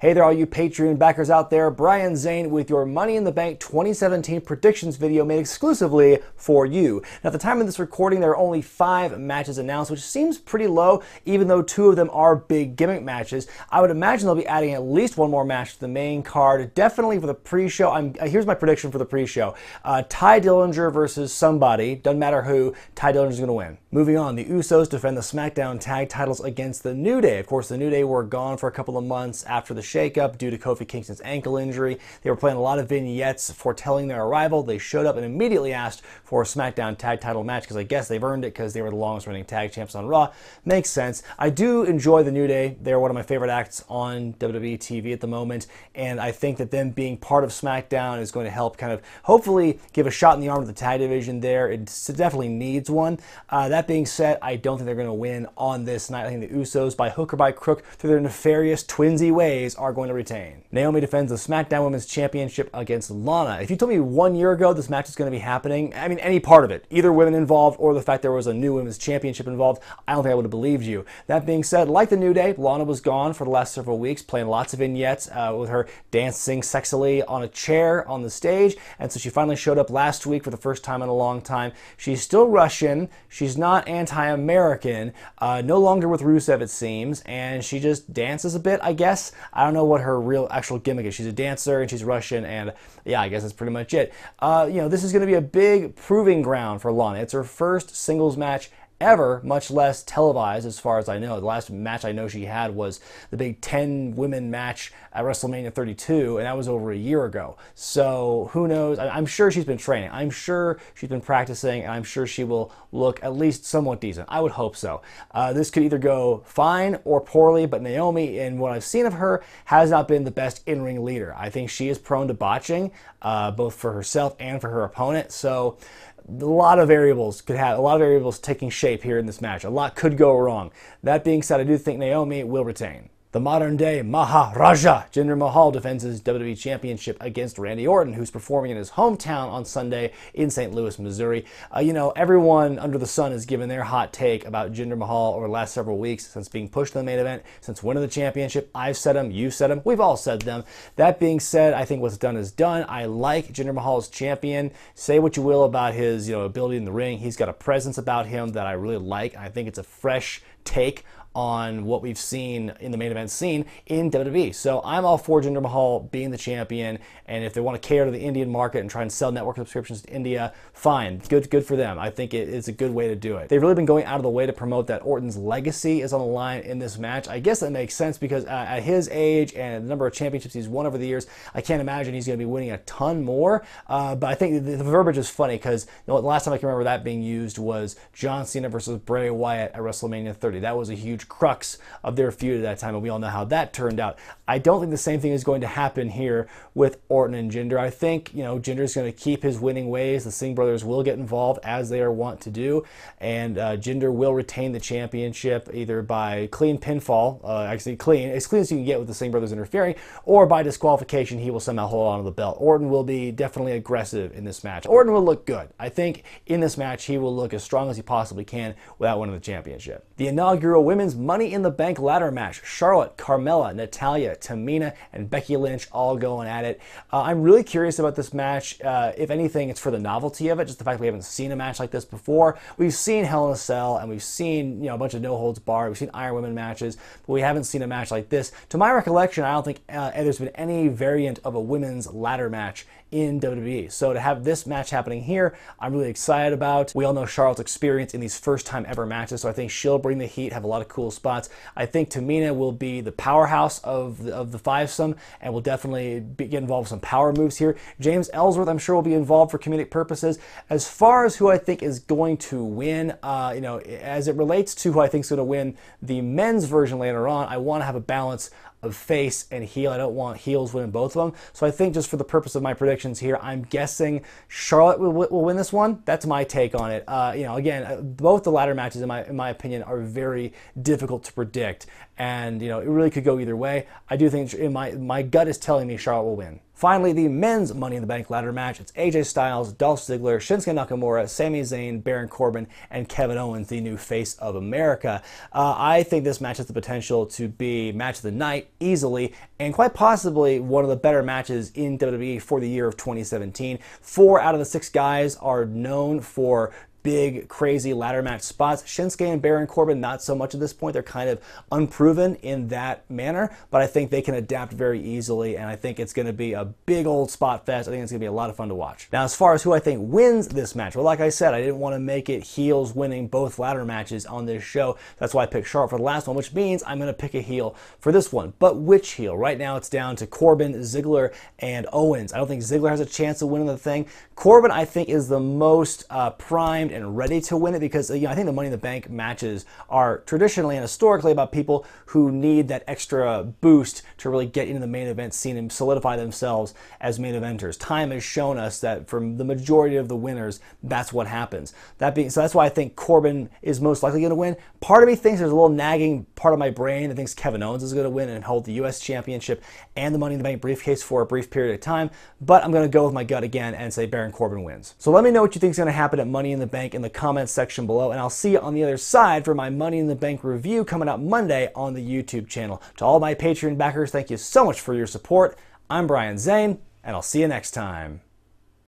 Hey there all you Patreon backers out there, Brian Zane with your Money in the Bank 2017 predictions video made exclusively for you. Now at the time of this recording there are only 5 matches announced, which seems pretty low even though 2 of them are big gimmick matches. I would imagine they'll be adding at least 1 more match to the main card, definitely for the pre-show. Here's my prediction for the pre-show. Ty Dillinger versus somebody, doesn't matter who, Ty Dillinger's going to win. Moving on, the Usos defend the SmackDown tag titles against the New Day. Of course, the New Day were gone for a couple of months after the shakeup due to Kofi Kingston's ankle injury. They were playing a lot of vignettes foretelling their arrival. They showed up and immediately asked for a SmackDown tag title match because I guess they've earned it because they were the longest running tag champs on Raw. Makes sense. I do enjoy the New Day. They're one of my favorite acts on WWE TV at the moment, and I think that them being part of SmackDown is going to help kind of hopefully give a shot in the arm to the tag division there. It definitely needs one. That being said, I don't think they're going to win on this night. I think the Usos, by hook or by crook, through their nefarious twinsy ways, are going to retain. Naomi defends the SmackDown Women's Championship against Lana. If you told me 1 year ago this match is going to be happening, I mean any part of it, either women involved or the fact there was a new Women's Championship involved, I don't think I would have believed you. That being said, like the New Day, Lana was gone for the last several weeks, playing lots of vignettes with her dancing sexily on a chair on the stage, and so she finally showed up last week for the first time in a long time. She's still Russian, she's not anti-American, no longer with Rusev it seems, and she just dances a bit, I guess. I don't know what her real actual gimmick is. She's a dancer and she's Russian, and yeah, I guess that's pretty much it. This is going to be a big proving ground for Lana. It's her first singles match ever, much less televised as far as I know. The last match I know she had was the big 10 women match at WrestleMania 32, and that was over a year ago. So who knows? I'm sure she's been training. I'm sure she's been practicing, and I'm sure she will look at least somewhat decent. I would hope so. This could either go fine or poorly, but Naomi, in what I've seen of her, has not been the best in-ring leader. I think she is prone to botching, both for herself and for her opponent. So a lot of variables taking shape here in this match. A lot could go wrong. That being said, I do think Naomi will retain. The modern-day Maharaja, Jinder Mahal, defends his WWE Championship against Randy Orton, who's performing in his hometown on Sunday in St. Louis, Missouri. Everyone under the sun has given their hot take about Jinder Mahal over the last several weeks since being pushed to the main event, since winning the championship. I've said them, you've said them, we've all said them. That being said, I think what's done is done. I like Jinder Mahal as champion. Say what you will about his ability in the ring. He's got a presence about him that I really like. I think it's a fresh take on what we've seen in the main event scene in WWE. So I'm all for Jinder Mahal being the champion, and if they want to cater to the Indian market and try and sell network subscriptions to India, fine, good for them. I think it's a good way to do it. They've really been going out of the way to promote that Orton's legacy is on the line in this match. I guess that makes sense because at his age and the number of championships he's won over the years, I can't imagine he's going to be winning a ton more, but I think the verbiage is funny because the last time I can remember that being used was John Cena versus Bray Wyatt at WrestleMania 30. That was a huge crux of their feud at that time, and we all know how that turned out. I don't think the same thing is going to happen here with Orton and Jinder. I think, Jinder's going to keep his winning ways. The Singh brothers will get involved as they are wont to do, and Jinder will retain the championship either by clean pinfall, actually as clean as you can get with the Singh brothers interfering, or by disqualification. He will somehow hold on to the belt. Orton will be definitely aggressive in this match. Orton will look good. I think in this match he will look as strong as he possibly can without winning the championship. The inaugural Women's Money in the Bank ladder match. Charlotte, Carmella, Natalya, Tamina, and Becky Lynch all going at it. I'm really curious about this match. If anything, it's for the novelty of it, just the fact that we haven't seen a match like this before. We've seen Hell in a Cell, and we've seen a bunch of no holds barred. We've seen Iron Women matches, but we haven't seen a match like this. To my recollection, I don't think there's been any variant of a women's ladder match in WWE. So to have this match happening here, I'm really excited about. We all know Charlotte's experience in these first time ever matches, so I think she'll bring the heat, have a lot of cool spots. I think Tamina will be the powerhouse of the fivesome and will definitely get involved with some power moves here. James Ellsworth, I'm sure, will be involved for comedic purposes. As far as who I think is going to win, as it relates to who I think is going to win the men's version later on, I want to have a balance of face and heel. I don't want heels winning both of them. So I think just for the purpose of my predictions here, I'm guessing Charlotte will win this one. That's my take on it. Again, both the ladder matches, in my opinion, are very difficult to predict. And, it really could go either way. I do think my gut is telling me Charlotte will win. Finally, the men's Money in the Bank ladder match. It's AJ Styles, Dolph Ziggler, Shinsuke Nakamura, Sami Zayn, Baron Corbin, and Kevin Owens, the new face of America. I think this match has the potential to be match of the night easily, and quite possibly one of the better matches in WWE for the year of 2017. 4 out of the 6 guys are known for big, crazy ladder match spots. Shinsuke and Baron Corbin, not so much at this point. They're kind of unproven in that manner, but I think they can adapt very easily, and I think it's going to be a big old spot fest. I think it's going to be a lot of fun to watch. Now, as far as who I think wins this match, well, like I said, I didn't want to make it heels winning both ladder matches on this show. That's why I picked Charlotte for the last one, which means I'm going to pick a heel for this one. But which heel? Right now, it's down to Corbin, Ziggler, and Owens. I don't think Ziggler has a chance of winning the thing. Corbin, I think, is the most primed and ready to win it because I think the Money in the Bank matches are traditionally and historically about people who need that extra boost to really get into the main event scene and solidify themselves as main eventers. Time has shown us that for the majority of the winners, that's what happens. So that's why I think Corbin is most likely going to win. Part of me thinks there's a little nagging part of my brain that thinks Kevin Owens is going to win and hold the U.S. Championship and the Money in the Bank briefcase for a brief period of time, but I'm going to go with my gut again and say Baron Corbin wins. So let me know what you think is going to happen at Money in the Bank in the comments section below, and I'll see you on the other side for my Money in the Bank review coming out Monday on the YouTube channel. To all my Patreon backers, thank you so much for your support. I'm Brian Zane, and I'll see you next time.